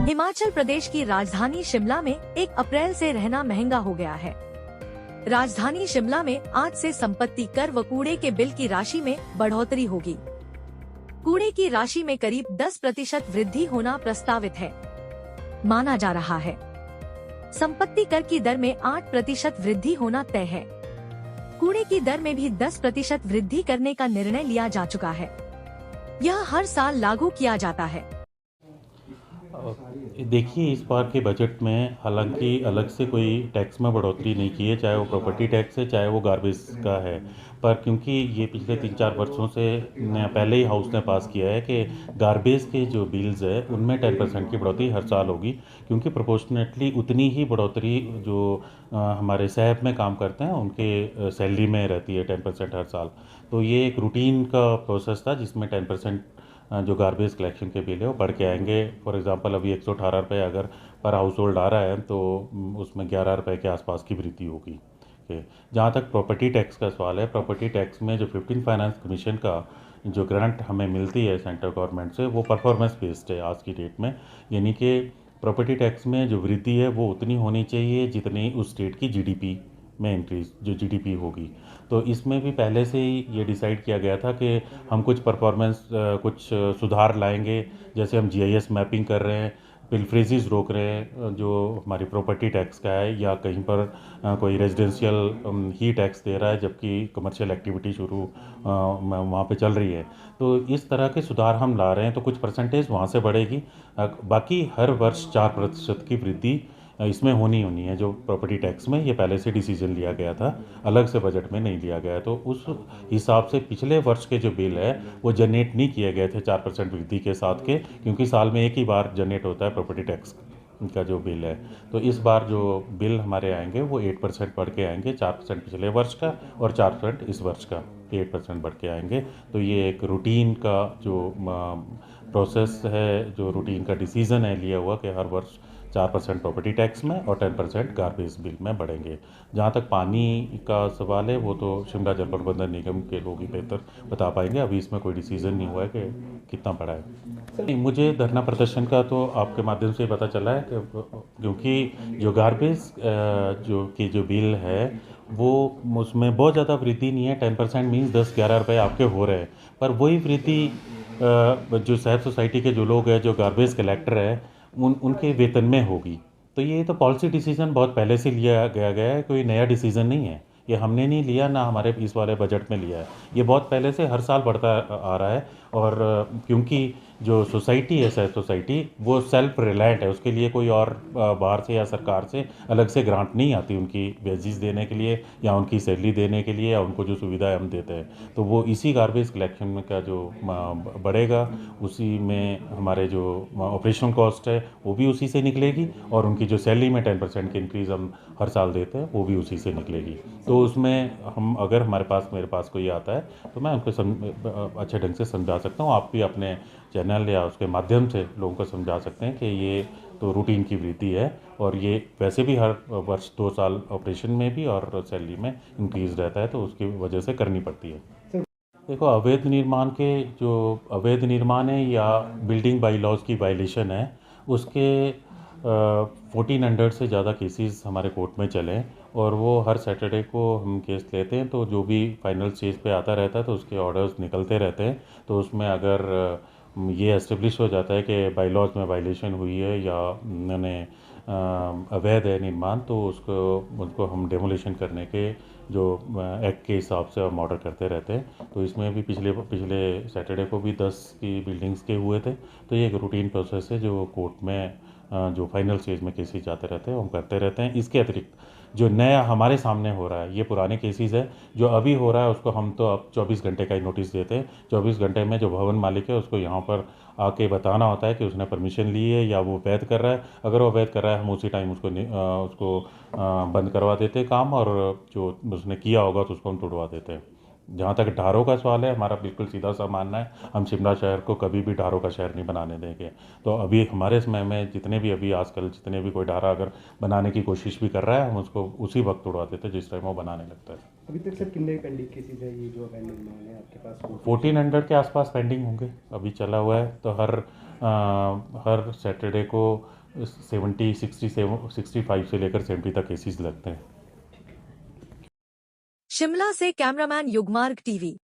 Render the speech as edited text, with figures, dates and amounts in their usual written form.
हिमाचल प्रदेश की राजधानी शिमला में 1 अप्रैल से रहना महंगा हो गया है। राजधानी शिमला में आज से संपत्ति कर व कूड़े के बिल की राशि में बढ़ोतरी होगी। कूड़े की राशि में करीब 10% वृद्धि होना प्रस्तावित है, माना जा रहा है। संपत्ति कर की दर में 8% वृद्धि होना तय है। कूड़े की दर में भी 10% वृद्धि करने का निर्णय लिया जा चुका है। यह हर साल लागू किया जाता है। देखिए, इस बार के बजट में हालांकि अलग से कोई टैक्स में बढ़ोतरी नहीं की है, चाहे वो प्रॉपर्टी टैक्स है चाहे वो गार्बेज का है। पर क्योंकि ये पिछले 3-4 वर्षों से पहले ही हाउस ने पास किया है कि गार्बेज के जो बिल्स है उनमें 10% की बढ़ोतरी हर साल होगी, क्योंकि प्रोपोर्शनेटली उतनी ही बढ़ोतरी जो हमारे शहर में काम करते हैं उनके सैलरी में रहती है 10% हर साल। तो ये एक रूटीन का प्रोसेस था जिसमें 10% जो गार्बेज कलेक्शन के बिल है वो बढ़ के आएंगे। फॉर एग्जांपल अभी 118 रुपये अगर पर हाउस होल्ड आ रहा है तो उसमें 11 रुपये के आसपास की वृद्धि होगी। जहाँ तक प्रॉपर्टी टैक्स का सवाल है, प्रॉपर्टी टैक्स में जो 15 फाइनेंस कमीशन का जो ग्रांट हमें मिलती है सेंट्रल गवर्नमेंट से, वो परफॉर्मेंस बेस्ड है आज की डेट में। यानी कि प्रॉपर्टी टैक्स में जो वृद्धि है वो उतनी होनी चाहिए जितनी उस स्टेट की जीडीपी में इंक्रीज जो जीडीपी होगी। तो इसमें भी पहले से ही ये डिसाइड किया गया था कि हम कुछ परफॉर्मेंस कुछ सुधार लाएंगे। जैसे हम जीआईएस मैपिंग कर रहे हैं, पिलफ्रेजेस रोक रहे हैं जो हमारी प्रॉपर्टी टैक्स का है, या कहीं पर कोई रेजिडेंशियल ही टैक्स दे रहा है जबकि कमर्शियल एक्टिविटी शुरू वहाँ पे चल रही है। तो इस तरह के सुधार हम ला रहे हैं, तो कुछ परसेंटेज वहाँ से बढ़ेगी। बाकी हर वर्ष 4% की वृद्धि इसमें होनी है। जो प्रॉपर्टी टैक्स में ये पहले से डिसीजन लिया गया था, अलग से बजट में नहीं लिया गया। तो उस हिसाब से पिछले वर्ष के जो बिल है वो जनरेट नहीं किए गए थे 4% वृद्धि के साथ के, क्योंकि साल में एक ही बार जनरेट होता है प्रॉपर्टी टैक्स का जो बिल है। तो इस बार जो बिल हमारे आएंगे वो 8% बढ़ के आएंगे, 4% पिछले वर्ष का और 4% इस वर्ष का, 8% बढ़ के आएंगे। तो ये एक रूटीन का जो प्रोसेस है, जो रूटीन का डिसीज़न है लिया हुआ कि हर वर्ष 4% प्रॉपर्टी टैक्स में और 10% गार्बेज बिल में बढ़ेंगे। जहाँ तक पानी का सवाल है वो तो शिमला जल प्रबंधन निगम के लोग ही बेहतर बता पाएंगे। अभी इसमें कोई डिसीज़न नहीं हुआ है कि कितना बढ़ा है। नहीं, मुझे धरना प्रदर्शन का तो आपके माध्यम से पता चला है कि क्योंकि जो गार्बेज जो बिल है वो उसमें बहुत ज़्यादा वृद्धि नहीं है। 10% मीन्स 10-11 रुपये आपके हो रहे हैं, पर वही वृद्धि जो शहर सोसाइटी के जो लोग हैं जो गार्बेज कलेक्टर है उनके वेतन में होगी। तो ये तो पॉलिसी डिसीजन बहुत पहले से लिया गया है, कोई नया डिसीजन नहीं है। ये हमने नहीं लिया, ना हमारे इस वाले बजट में लिया है। ये बहुत पहले से हर साल बढ़ता आ रहा है। और क्योंकि जो सोसाइटी है, शहर सोसाइटी, वो सेल्फ रिलायंट है, उसके लिए कोई और बाहर से या सरकार से अलग से ग्रांट नहीं आती उनकी वेजेस देने के लिए या उनकी सैलरी देने के लिए या उनको जो सुविधाएं हम देते हैं। तो वो इसी गार्बेज कलेक्शन का जो बढ़ेगा उसी में हमारे जो ऑपरेशनल कॉस्ट है वो भी उसी से निकलेगी, और उनकी जो सैलरी में 10% की इंक्रीज़ हम हर साल देते हैं वो भी उसी से निकलेगी। तो उसमें हम अगर मेरे पास कोई आता है तो मैं उनको अच्छे ढंग से समझा सकता हूँ। आप भी अपने चैनल या उसके माध्यम से लोगों को समझा सकते हैं कि ये तो रूटीन की वृद्धि है, और ये वैसे भी हर वर्ष 2 साल ऑपरेशन में भी और सैलरी में इंक्रीज़ रहता है, तो उसकी वजह से करनी पड़ती है। देखो, अवैध निर्माण है या बिल्डिंग बाई लॉज की वायलेशन है, उसके 1400 से ज़्यादा केसेस हमारे कोर्ट में चले, और वो हर सैटरडे को हम केस लेते हैं। तो जो भी फाइनल स्टेज पे आता रहता है तो उसके ऑर्डर्स निकलते रहते हैं। तो उसमें अगर ये एस्टेब्लिश हो जाता है कि बाई लॉज में वायलेशन हुई है या उन्होंने अवैध है निर्माण, तो उसको हम डेमोलिशन करने के जो एक्ट के हिसाब से हम ऑर्डर करते रहते हैं। तो इसमें भी पिछले सैटरडे को भी 10 की बिल्डिंग्स के हुए थे। तो ये एक रूटीन प्रोसेस है जो कोर्ट में जो फाइनल स्टेज में केसेस जाते रहते हैं हम करते रहते हैं। इसके अतिरिक्त जो नया हमारे सामने हो रहा है ये पुराने केसेस है। जो अभी हो रहा है उसको हम तो अब 24 घंटे का ही नोटिस देते हैं। 24 घंटे में जो भवन मालिक है उसको यहाँ पर आके बताना होता है कि उसने परमिशन ली है या वो वैध कर रहा है। अगर वो वैध कर रहा है हम उसी टाइम उसको बंद करवा देते हैं काम, और जो उसने किया होगा तो उसको हम तोड़वा देते हैं। जहाँ तक ढारों का सवाल है, हमारा बिल्कुल सीधा सा मानना है, हम शिमला शहर को कभी भी ढारों का शहर नहीं बनाने देंगे। तो अभी हमारे समय में जितने भी कोई ढारा अगर बनाने की कोशिश भी कर रहा है हम उसको उसी वक्त तोड़वा देते हैं जिस टाइम वो बनाने लगता है। अभी तक सर कितने पेंडिंग केसेज है ये जो अवैध निर्माण है आपके पास? 1400 के आसपास पेंडिंग होंगे, अभी चला हुआ है। तो हर हर सैटरडे को 65 से लेकर 70 तक केसेस लगते हैं। शिमला से कैमरामैन युगमार्ग टीवी।